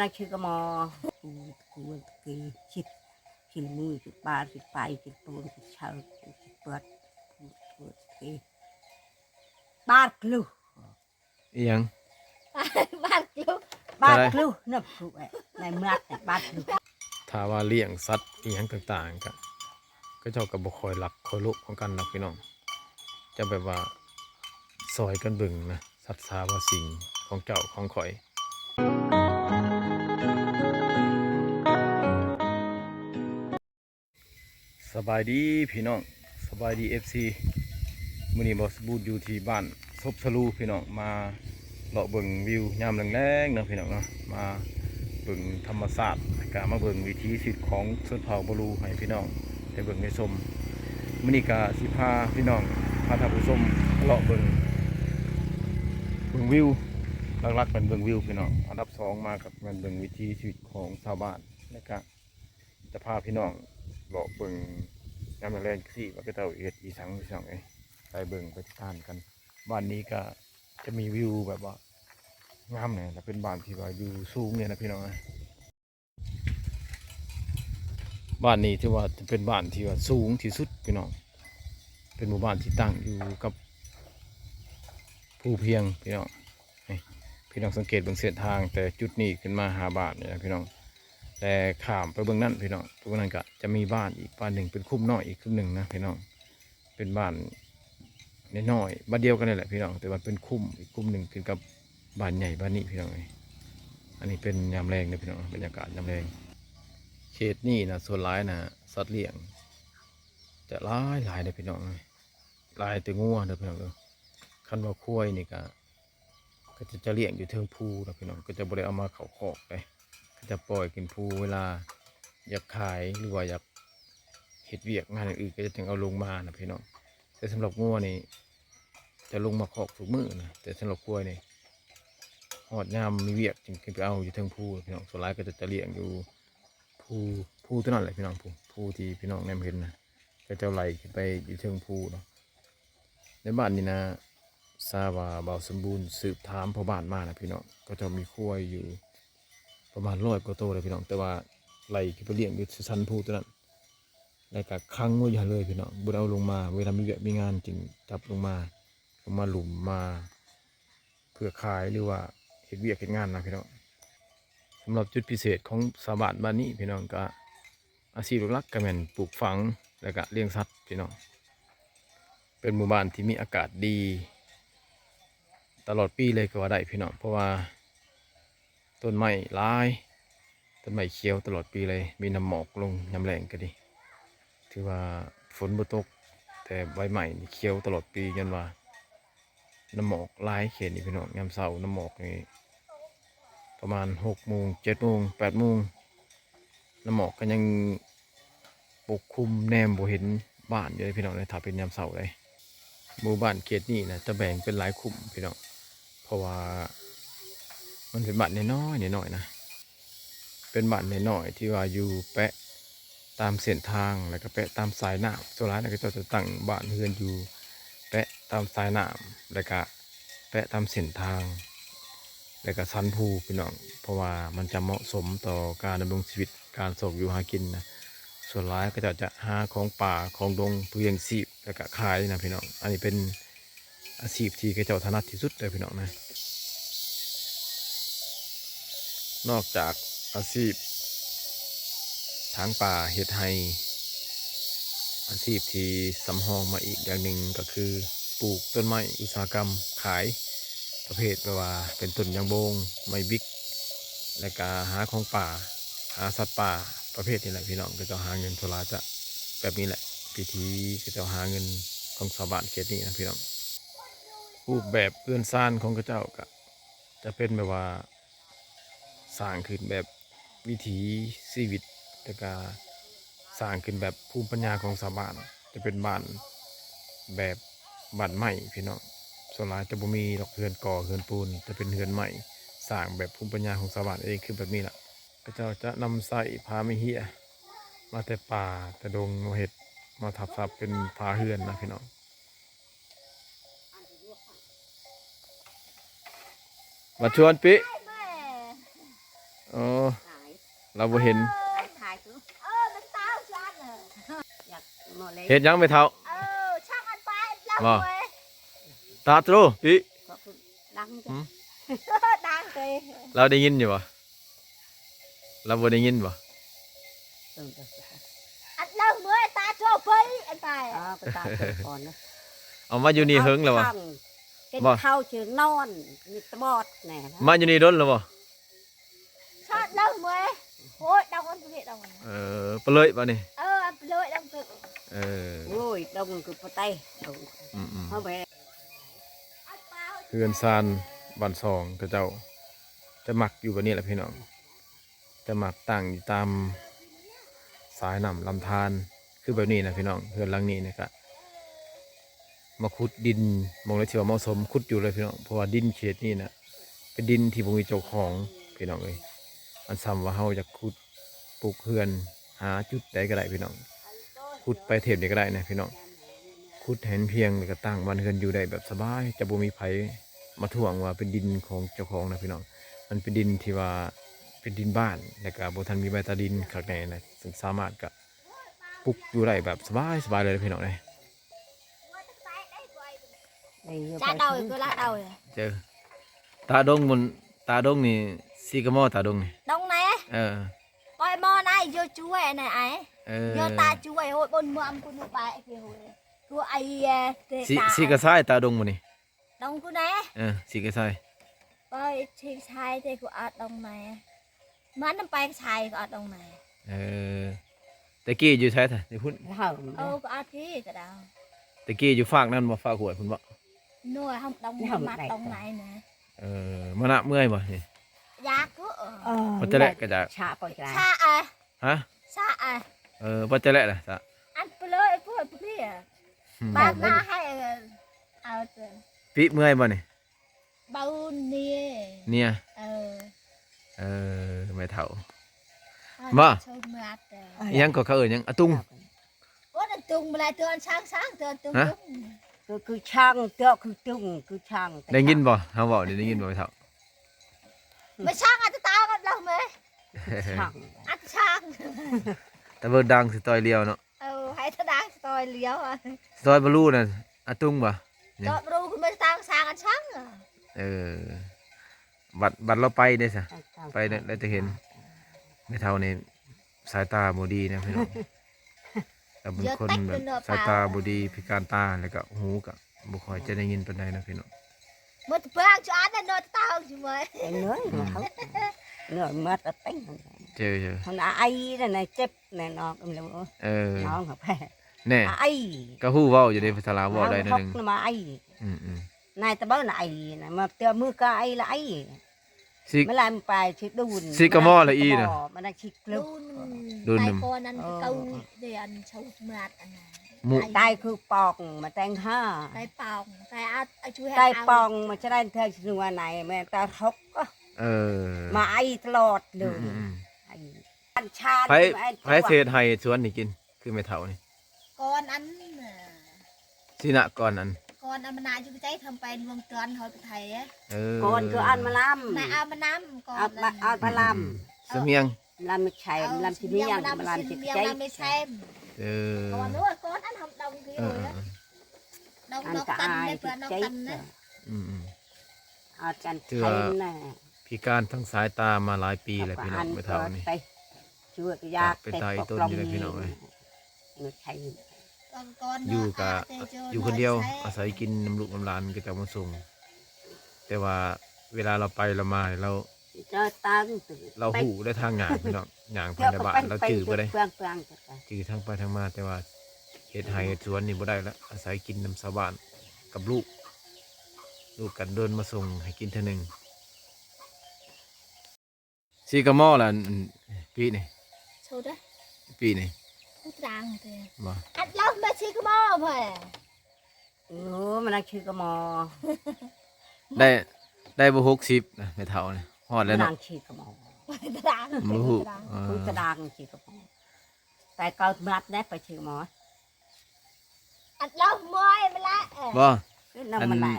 นะชื่อก็มอกูกีชิดชิมมือชิดบาชิดไปชิดปูนชิดเชาชิดเปิดกีบาดคลูอีหยัง บาดกลุก บาดคลูนับคลูในเมืองบาดคลู ถ้าว่าเลี้ยงสัตว์อีหยังต่างๆก็เจ้าก็บ่ค่อยรักค่อยลุของกันนะพี่น้องจะแบบว่าซอยกันเบิ่งนะสัตว์สาว่าสิ่งของเจ้าของข่อยสบายดีพี่น้องสบายดี FC มื้อนี้บอสบูดอยู่ที่บ้านซบสลูพี่น้องมาเลาะเบิ่งวิวยามแรงๆนะพี่น้องเนาะมาเบิ่งธรรมชาติก็มาเบิ่งวิถีชีวิตของชนเผ่าบลูให้พี่น้องได้เบิ่งได้ชมมื้อนี้ก็สิพาพี่น้องพาท่านผู้ชมเลาะเบิ่งวิวหลักๆเป็นเบิ่งวิวพี่น้องอันดับ2มากับเบิ่งวิถีชีวิตของชาวบ้านแล้วก็จะพาพี่น้องเลาะเบิ่งยามแรงๆสิว่าก็เจ้าเฮ็ดอีสังพี่น้องเอ้ยไปเบิ่งไปทานกันบ้านนี้ก็จะมีวิวแบบว่างามเนี่ยแต่เป็นบ้านที่ว่าอยู่สูงเนี่ยนะพี่น้องนะบ้านนี้ที่ว่าจะเป็นบ้านที่ว่าสูงที่สุดพี่น้องเป็นหมู่บ้านที่ตั้งอยู่กับภูเพียงพี่น้องพี่น้องสังเกตเบื้องเส้นทางแต่จุดนี้ขึ้นมาหาบ้านเนี่ยนะพี่น้องแต่ข้ามไปเบื้องนั้นพี่น้องตรงนั้นก็จะมีบ้านอีกบ้านหนึ่งเป็นคุ้มน้อยอีกคุ้มหนึ่งนะพี่น้องเป็นบ้านน้อยบ้านเดียวกันนี่แหละพี่น้องแต่ว่าเป็นคุ้มอีกคุ้มหนึ่งขึ้นกับบ้านใหญ่บ้านนี้พี่น้องอันนี้เป็นยามแรงนะพี่น้องบรรยากาศยามแรงเขตนี่นะส่วนร้ายนะสัตว์เลี้ยงจะหลายเลยพี่น้องหลายแต่งัวนะพี่น้องคันว่าคุ้ยนี่ก็จะเลี้ยงอยู่เทิงภูนะพี่น้องก็จะบริเอามาเขาคอกเลยก็จะปล่อยกินภูเวลาอยากขายหรือว่าอยากเห็ดเวียกงานอื่นก็จะถึงเอาลงมานะพี่น้องแต่สำหรับงัวนี่จะลงมาคอกทุกมื้อนะแต่สำหรับคุ้ยนี่หอดยามมีเวียกจึงขึ้นไปเอาอยู่เทิงภูพี่น้องส่วนร้ายก็จะเลี้ยงอยู่ภูตัวนั้นแหละพี่น้องภูที่พี่น้องแนมเห็นนะก็จะไหลขึ้นไปอยู่เทิงภูเนาะในบ้านนี้นะทราบว่าเบาสมบูรณ์สืบถามพ่อบ้านมานะพี่น้องก็จะมีคุ้ยอยู่ประมาณ100 กว่าตัวเลยพี่น้องแต่ว่าไหลขึ้นไปเลี้ยงอยู่ชั้นภูตัวนั้นแล้วก็ค้างไว้อยู่เลยพี่น้องบุญเอาลงมาเวลามีเวียกมีงานจึงจับลงมาหลุมมาเพื่อขายหรือว่าเห็ดเวียกเห็ดงานนะพี่น้องสำหรับจุดพิเศษของชาวบ้านนี้พี่น้องก็อาชีพหลักก็เป็นปลูกฝังแล้วก็เลี้ยงสัตว์พี่น้องเป็นหมู่บ้านที่มีอากาศดีตลอดปีเลยก็ว่าได้พี่น้องเพราะว่าต้นไม้หลายต้นไม้เขียวตลอดปีเลยมีน้ำหมอกลงยามแรงก็ดีถือว่าฝนบ่ตกแต่ใบไม้เขียวตลอดปียันว่าน้ำหมอกหลายเขตนี่พี่น้องยามเช้าน้ำหมอกนี่ประมาณ6 โมง 7 โมง 8 โมงน้ำหมอกก็ยังปกคลุมแนมบ่เห็นบ้านอยู่เลยพี่น้องเลยถ้าเป็นยามเช้าเลยหมู่บ้านเขตนี้นะจะแบ่งเป็นหลายกลุ่มพี่น้องเพราะว่ามันเป็นบ้านน้อยนะเป็นบ้านน้อยที่ว่าอยู่แปะตามเส้นทางแล้วก็แปะตามสายน้ำส่วนร้านก็จะตั้งบ้านเรือนอยู่แปะตามสายน้ำแล้วก็แปะตามเส้นทางแล้วก็สันภูพี่น้องเพราะว่ามันจะเหมาะสมต่อการดำรงชีวิตการสกอยู่หากินนะส่วนร้ายก็จะหาของป่าของดงเพื่อเลี้ยงชีพแล้วก็ขายนะพี่น้องอันนี้เป็นอาชีพที่เขาเจ้าถนัดที่สุดเลยพี่น้องนะนอกจากอาชีพทางป่าเฮ็ดไร่อาชีพที่สำรองมาอีกอย่างหนึ่งก็คือปลูกต้นไม้อุตสาหกรรมขายประเภทแบบว่าเป็นต้นยางโบงไม้บิ๊กและก็หาของป่าหาสัตว์ป่าประเภทนี้แหละพี่น้องก็จะหาเงินโทรจะแบบนี้แหละพิธีก็จะหาเงินของชาวบ้านเขตนี้นะพี่น้องรูปแบบเอื้อนซ่านของกระเจ้าก็จะเป็นแบบว่าสร้างขึ้นแบบวิถีชีวิตแล้วก็สร้างขึ้นแบบภูมิปัญญาของชาวบ้านจะเป็นบ้านแบบบ้านไม้พี่น้องส่วนหลายจะบ่มีดอกเฮือนก่อเฮือนปูนจะเป็นเฮือนไม้สร้างแบบภูมิปัญญาของชาวบ้านเองคือแบบนี้แหละพระเจ้าจะนำใส่พาไม่เหี้ยมาแต่ป่าแต่ดงมาเห็ดมาทับเป็นพาเฮือนนะพี่น้องมาชวนปิ อ๋อ ถ่าย เราบ่เห็น ถ่ายคือ มันตาวชัน อยากหมดเลย เฮ็ดหยังไม่เท่า ช่างอันไปแล้ว บ่ เว้ย ตาตรูพี่ ก็คือดัง หื จ้ะ ม ดังเลย เราได้ยินอยู่บ่เราบ่ได้ยินบ่ ตื่นแต่ อันเล่าเว้ยตาโจ้ไปอันไป ก็ตาเกิดก่อนนะ เอามาอยู่นี่เฮิงแล้วบ่ กิน บ่ ข้าวเชื่อนอนมีตะบอดแน่นะ มาอยู่นี่ดนแล้วบ่ ชอบเล่าเว้ยโอ้ยดังคนเพี้ยดังคน เปเลยบ่นี่ อันไปเลยดังตึก โอ้ยดงคือปะไตดง อืม เอาไป อันเปล่า เฮือนซานบ้านซองเขาเจ้า จะมักอยู่แบบนี้แหละพี่น้อง จะมักตั้งอยู่ตามสายน้ำลำธารคือแบบนี้นะพี่น้องเฮือนหลังนี้นะครับมาขุดดินมองเลยที่ว่าเหมาะสมขุดอยู่เลยพี่น้องเพราะว่าดินเขตนี้นะเป็นดินที่บ่มีเจ้าของพี่น้องเอ้ยมันซ้ำว่าเฮาจะขุดปลูกเฮือนหาจุดใดก็ได้พี่น้องขุดไปเทปนี้ก็ได้นะพี่น้องขุดเห็นเพียงแล้วก็ตั้งบ้านเฮือนอยู่ได้แบบสบายจะบ่มีไผมาถ่วงว่าเป็นดินของเจ้าของนะพี่น้องมันเป็นดินที่ว่าเป็นดินบ้านแล้วก็บ่ทันมีใบตาดินข้างในนะซึ่งสามารถก็ปลูกอยู่ได้แบบสบายเลยพี่น้องเลย จ้าเดาก็ละเดา เจอตาดงมันตาดงนี่ซีกะมอตาดงนี่ đông này เออ coi mò này vô chuối này ấy เออ vô ta chuối hồi bồn mượm của nó bại kìa hồi của ai ซีกะซ้ายตาดงมันนี่ đông của này ซีกะซ้าย coi thì sai thì của ở đông này má nó bay sai của ở đông này เออตะกี้อยู่ใช่ไหมนี่พุ่น เห่า của ở kia cái đâu ตะกี้อยู่ฝากนั่นบ่ฝากหวยพุ่นบ่ nuôi không đông Nó không mặt đẹp đông à? này nè มานะเมื่อยบ่นี่ giá cứ บ่จะแลกก็จะ ชาปอยกลาง xa à ฮะ xa à บ่จะแลกล่ะซะ anh plơi của kia อืม ba ba hay ở ปิเมื่อยบ่นี่ bao nia เนี่ย ờ ไม่เท่า Thôi, Mà. thôi mệt rồi. อิหยังก็เขาเอิ้นหยังอะตุง Ủa nó tung mà lại tôi ăn sáng sáng tôi tung Hả? tung. คือช่างเจ้าคือจุงคือช่าง ได้ยินบ่เฮาเว้านี่ได้ยินบ่ไม่เท่า Mà sáng ăn tôi tao con đâu mày. ช่าง Ăn sáng. แต่เบิ่งดังสิต่อยเลียวเนาะ Hay tôi đáng tôi liếu à. ซอยบ่รู้น่ะอะตุงบ่ Dạ. Tôi ru cũng mới tao sáng ăn sáng à. บัดเราไปได้ซะ ไปเนี่ยได้แต่เห็น ไม่เท่านี่สายตาบ่ดีนะพี่น้องแต่บางคนแบบสายตาบ่ดีพิการตาแล้วก็หูก็บ่ค่อยจะได้ยินปานใดนะพี่น้อง Mà tôi bang cho ăn nó tao chứ mày. ไอ้เนื้อมาเขาเนื้อมาตะเต็ง เจอ ทางไอ้นั่นน่ะเจ็บแน่นอนเลย น้องเขาแพ้ แน่ ไอ้ ก็ฮู้เว้าอยู่ในภาษาลาวเว้าได้นิดนึง มาไอ้ อืม นายตะเบิ้ลไอ้น่ะมาเตียวมือก็ไอ้ละไอ้ สิ ไม่ลายมันไปชิดดูน สิกะหม้อละอีน่ะ มันได้ชิดลึก Đun. Tai con ăn cái câu để ăn sâu mệt ăn. หมู ตายคือปองมาแต่งห้า Tai bòng, tai ăn chui ตายปองมันจะได้เธอชื่อว่าไหนแม่ตาทกก็ เออ มาไอ้ตลอดเล อื ย ม ไอ้อันชา ไผเศษให้สวนนี่กิน คือไม่เท่านี่ Con ăn สินะก่อนนั้น con ăn mà nãy chúng cháy thầm bèn vòng tuần hồi thầy á เออ ก่อนคืออันมาล้ nãy ăn mà nắm ำ con เอามาล้ เสมียง ำล้ำไม่ใช่ล้ำที่นี่ยังมาล้ำที่ใจ miếng mới xem เออ còn nữa con ăn hồng đồng kia เออ rồi á อั đồng น đồng ก็ tân อาย đây ที่ vừa ใจ đồng tân đấy อืม เอากัน เชื่ ไท อ ยน่ะ พิการทั้งสายตามาหลายปีแล้วพี่น้องไม่เท่านี่ ไปช่วยยาก เป็นตายต้นอยู่เลยพี่น้องเอ้ย ไม่ใช่ còn con อยู่ nữa กับ à, thì cho อยู่ nó คนเดียว xem. อาศัยกินน้ำลูกน้ำหลานก็จะมาส่ง แต่ว่าเวลาเราไปเรามาเรา เจอตั้ง เราหูได้ทางหยางพี่น้องหยางภายในบ้านเราจืดไปได้ เปลือง จืดทั้งไปทั้งมาแต่ว่าเฮ็ดไห้เฮ็ดสวนนี่บ่ได้แล้วอาศัยกินน้ำชาวบ้านกับลูก ลูกกันเดินมาส่งให้กินเท่านึงซีกะหม้อล่ะปีนี่ Thôi đấy ปีนี่ hút răng thì บ่ ăn lâu mà chỉ có mò phải โอ้มันชื่อกระมอ ได้บ่60นะไม่เท่านี่ฮอดแล้ว นาง เนาะ ชื่อกระมอ răng บ่ฮู้ คือกระดังชื่อกระมอแต่เกิดมัดได้ไปชื่อกระมอ ăn lâu môi mà lại บ่ นั่นมันแหละ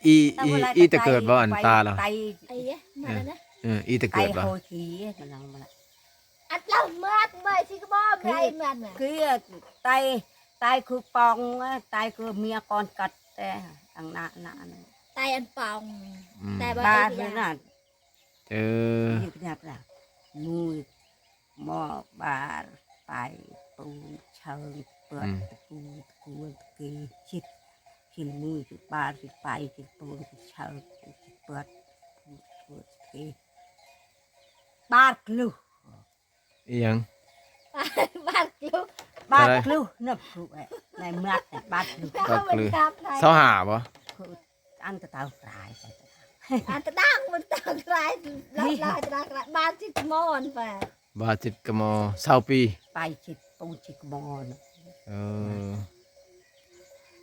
อีตะเกิดบ่อันตาเรา ไต ấy á mà Ừ. nó อีตะ ไก่ เกิดบ่ โหยขี้มันลังมาละ อัดเราเมื่อเมื่อที่ก็บอกไงมันน่ะ คือไตไตคือปองไตคือเมียก่อนกัดแต่อังนานานะ ตายอันปองแต่ บ้า บ้าน คือน่ะ เออ ยืดยับละมือหม้อบาดไปปูเชิงเปิดตะกูตะกูตะกีชิดชินมือชิดบาดชิดไปชิดปูชิดเชิงชิดเปิดปูตะกีบาดกลู อีหยัง บ้านลูก บาดกลูนับกลูในเมืองบาดกลู ก็มันครับไทย เสาหาบ่ คืออันตะเตาตายไป อันตะดังมันตะไคร้ลายตะดังบ้านที่มอนไป บาจิตกะมอ20ปี ไปชิดปูชิดมอน เออ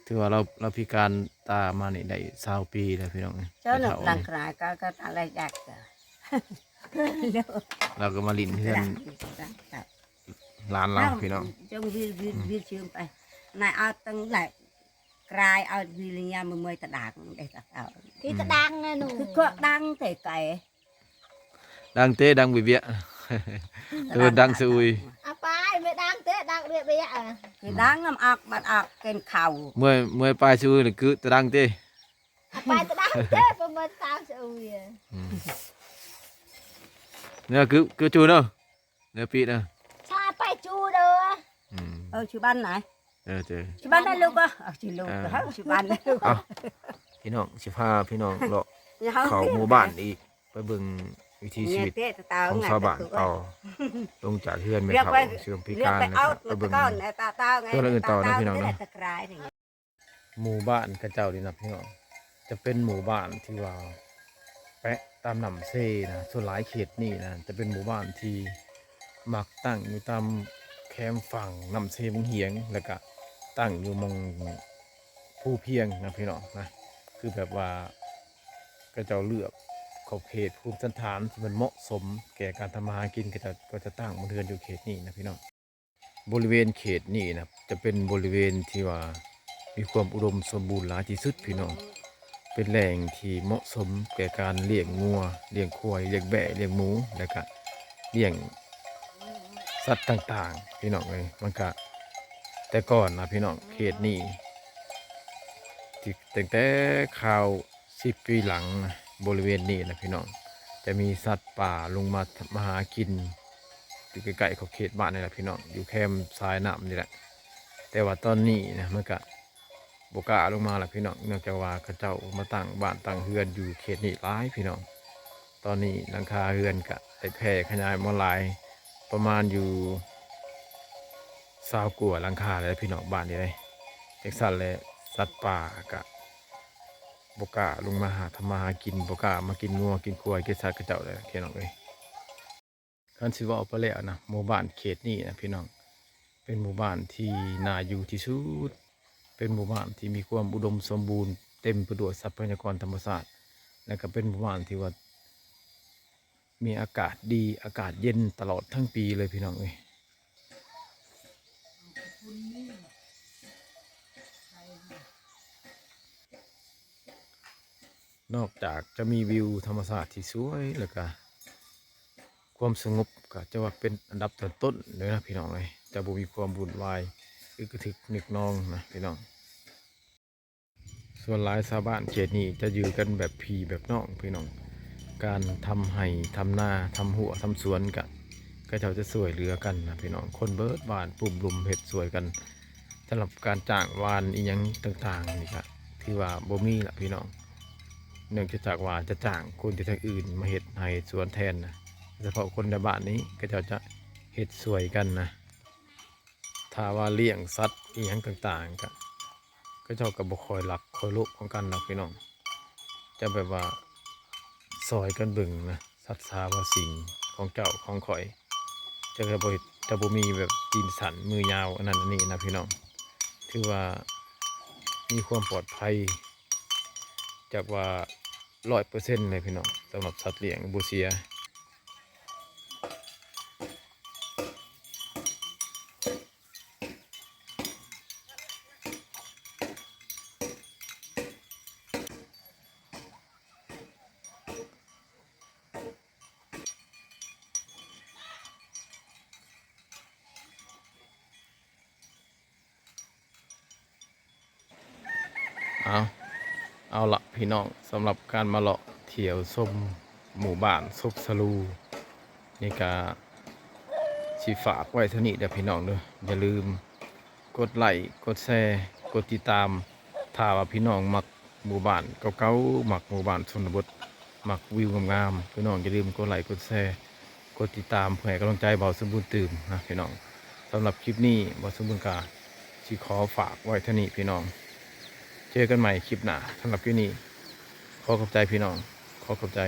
ถือว่าเราพิการตามานี่ได้20ปีแล้วพี่น้อง เจ้าหนุ่ม ได้ หลัง เท่านี้ กายก็อะไรอยากจะ เราก็มาลิ้นเพื่อนหลานเราพี่น้อง จงวิชื่อไปนายเอาตั้งหลายกลายเอาวิริยามือตะดังได้ตะเอา ที่ตะดังนะหนู คือก็ดังแต่ไก่ ดังเต้ดังบิเบียตัวดังซุย เอาไปไม่ดังเตะดังเรียบเรียอ่ะ คือดังน้ำอักมันอักเกินเข่า เมื่อปลายซุยนี่คือตะดังเต้ เอาไปตะดังเตะประมาณตามสูย เนี่ยคือจูเนาะเนี่ยปีเนาะ ชาไปจูเด้อ ชื่อบ้านไหน เจอ ชื่อบ้านนั่นลูกก็ชื่อลูกก็ชื่อบ้านนั่นลูก เอาพี่น้องสิพาพี่น้องเลาะเข้าหมู่บ้านอีกไปเบิ่งวิถีชีวิตของชาวบ้านต่อลงจากเฮือนไม่ เรียก เฒ่า ไป เสื่อมพิ เรียก การ ไป นะค เอา รับไป ตะ เบิ่ง ก้อนตาเต้าไง ตัวอื่นต่อนะพี่น้องเนาะ ตะกรายนี่ หมู่บ้านกระเจ้าดีนะพี่น้องจะเป็นหมู่บ้านที่ว่าแปะตามหนำเซนะส่วนหลายเขตนี่นะจะเป็นหมู่บ้านที่มักตั้งอยู่ตามแคมป์ฝั่งหนำเซมังเหียงแล้วก็ตั้งอยู่มองผู้เพียงนะพี่น้องนะคือแบบว่ากระเจ้าเลือกขอบเขตภูมิสันฐานที่มันเหมาะสมแก่การทำมาหากินก็จะตั้งบนเรือนอยู่เขตนี้นะพี่น้องบริเวณเขตนี้นะจะเป็นบริเวณที่ว่ามีความอุดมสมบูรณ์หลายที่สุดพี่น้องเป็นแหล่งที่เหมาะสมแก่การเลี้ยงงัวเลี้ยงควายเลี้ยงแบะเลี้ยงหมูแล้วก็เลี้ยงสัตว์ต่างๆพี่น้องเลยมันก็แต่ก่อนนะพี่น้องเขตนี้ที่ตั้งแต่ข่าว10 ปีหลังนะบริเวณนี้นะพี่น้องจะมีสัตว์ป่าลงมาหากินอยู่ใกล้ๆกับเขตบ้านนี่แหละพี่น้องอยู่แคมป์ทรายน้ำนี่แหละแต่ว่าตอนนี้นะมันก็บกล้าลงมาละพี่น้องเนื่องจากว่าเขาเจ้ามาตั้งบ้านตั้งเฮือนอยู่เขตนี้หลายพี่น้องตอนนี้หลังคาเฮือนก็ได้แพร่ขยายมาหลายประมาณอยู่20 กว่าหลังคาเลยพี่น้องบ้านนี้เลยจากสัตว์และสัตว์ป่าก็บกล้าลงมาทำมาหากินบกล้ามากินงัวกินควายกินสัตว์เขาเจ้าเลยพี่น้องเลยคันสิว่าเอาไปแล้วนะหมู่บ้านเขตนี้นะพี่น้องเป็นหมู่บ้านที่น่าอยู่ที่สุดเป็นหมู่บ้านที่มีความอุดมสมบูรณ์เต็มไปด้วยทรัพยากรธรรมชาติและก็เป็นหมู่บ้านที่ว่ามีอากาศดีอากาศเย็นตลอดทั้งปีเลยพี่น้องเอ้ยนอกจากจะมีวิวธรรมชาติที่สวยแล้วก็ความสงบก็จะว่าเป็นอันดับต้นๆเลยนะพี่น้องเลยจะบ่มีความวุ่นวายอึกระทึกนึกนองนะพี่น้องส่วนหลายชาวบ้านเขตนี้จะอยู่กันแบบพี่แบบน้องพี่น้องการทำไห่ทำนาทำหัวทำสวนก็เจ้าจะสวยเหลือกันนะพี่น้องคนเบิดบ้านปุ่มลุมเห็ดสวยกันสำหรับการจ้างวานอีหยังต่างๆนี่ครับที่ว่าบ่มีละพี่น้องเนื่องจากว่าจะจ้างคนที่ทางอื่นมาเห็ดไห่สวนแทนนะเฉพาะคนในบ้านนี้ก็จะเห็ดสวยกันนะถ้าว่าเลี้ยงสัตว์อีหยังต่างๆก็เจ้ากับบุคอยหลักคอยลูกของกันนะพี่น้องจะแบบว่าซอยกันบึงนะสัตว์สาวาสิ่งของเจ้าของข่อยจะบ่มีแบบตีนสันมือยาวอันนั้นอันนี้นะพี่น้องถือว่ามีความปลอดภัยจากว่า100%เลยพี่น้องสำหรับสัตว์เลี้ยงบูเซีย เอาละพี่น้องสำหรับการมาเลาะเที่ยวชมหมู่บ้านซกสลูนี่ก็สิฝากไว้เท่านี้เด้อพี่น้องเด้ออย่าลืมกดไลค์กดแชร์กดติดตามถ้าว่าพี่น้องมักหมู่บ้านเก่าๆมักหมู่บ้านชนบทมักวิวงามๆพี่น้องอย่าลืมกดไลค์กดแชร์กดติดตามเพื่อให้กำลังใจเบาสมบูรณ์ตื่นนะพี่น้องสำหรับคลิปนี้เบาสมบูรณ์กาสิขอฝากไว้เท่านี้พี่น้องเจอกันใหม่คลิปหน้าสำหรับคลิปนี้ขอขอบใจพี่น้องขอขอบใจ